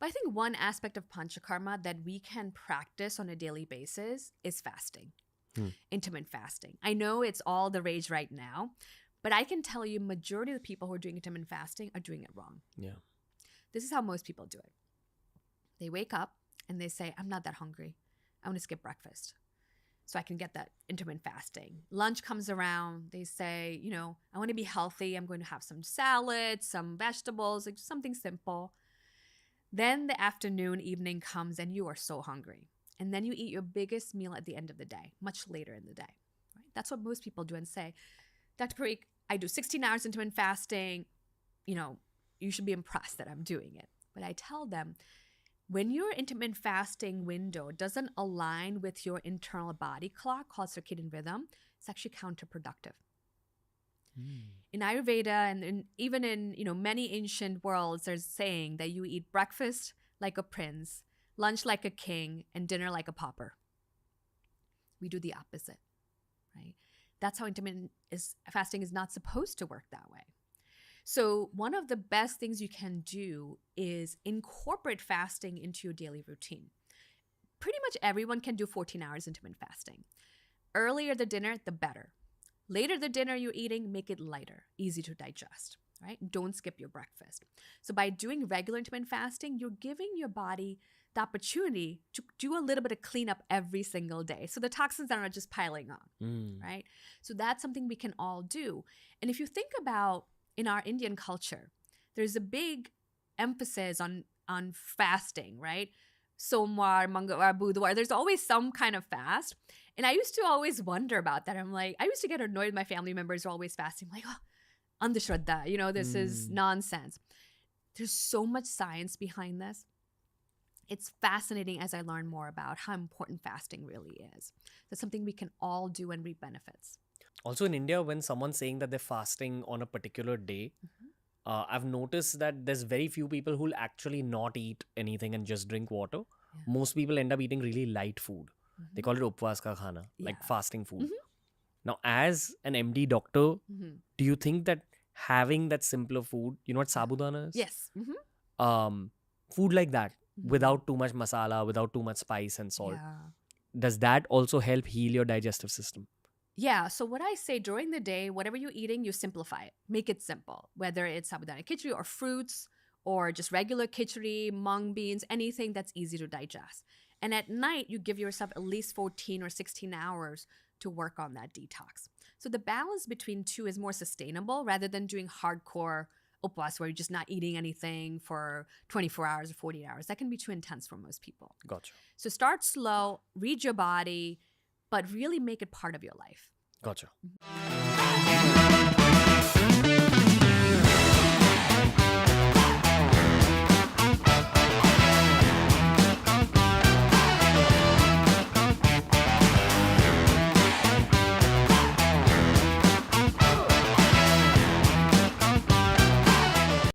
But I think one aspect of panchakarma that we can practice on a daily basis is fasting, intermittent fasting. I know it's all the rage right now, but I can tell you majority of the people who are doing intermittent fasting are doing it wrong. Yeah. This is how most people do it. They wake up and they say, I'm not that hungry. I want to skip breakfast so I can get that intermittent fasting. Lunch comes around. They say, I want to be healthy. I'm going to have some salad, some vegetables, like something simple. Then the afternoon, evening comes and you are so hungry. And then you eat your biggest meal at the end of the day, much later in the day. Right? That's what most people do and say, Dr. Parikh, I do 16 hours intermittent fasting. You should be impressed that I'm doing it. But I tell them, when your intermittent fasting window doesn't align with your internal body clock called circadian rhythm, it's actually counterproductive. In Ayurveda and even in many ancient worlds, there's saying that you eat breakfast like a prince, lunch like a king, and dinner like a pauper. We do the opposite, right? That's how intermittent fasting is not supposed to work that way. So one of the best things you can do is incorporate fasting into your daily routine. Pretty much everyone can do 14 hours intermittent fasting. Earlier the dinner, the better. Later the dinner you're eating, make it lighter, easy to digest, right? Don't skip your breakfast. So by doing regular intermittent fasting, you're giving your body the opportunity to do a little bit of cleanup every single day. So the toxins are not just piling on, right? So that's something we can all do. And if you think about in our Indian culture, there's a big emphasis on fasting, right? Somwar, Mangalwar, Budhwar, there's always some kind of fast. And I used to always wonder about that. I used to get annoyed with my family members who are always fasting. I'm like, andhashraddha, this is nonsense. There's so much science behind this. It's fascinating as I learn more about how important fasting really is. That's something we can all do and reap benefits. Also in India, when someone's saying that they're fasting on a particular day, I've noticed that there's very few people who'll actually not eat anything and just drink water. Yeah. Most people end up eating really light food. They call it upvas ka khana, like fasting food. Now, as an MD doctor, do you think that having that simpler food, you know what sabudana is? Yes. Food like that, without too much masala, without too much spice and salt, does that also help heal your digestive system? Yeah. So what I say during the day, whatever you're eating, you simplify it. Make it simple. Whether it's sabudana khichdi or fruits or just regular khichdi, mung beans, anything that's easy to digest. And at night, you give yourself at least 14 or 16 hours to work on that detox. So the balance between two is more sustainable rather than doing hardcore upvas where you're just not eating anything for 24 hours or 48 hours. That can be too intense for most people. Gotcha. So start slow, read your body, but really make it part of your life. Gotcha.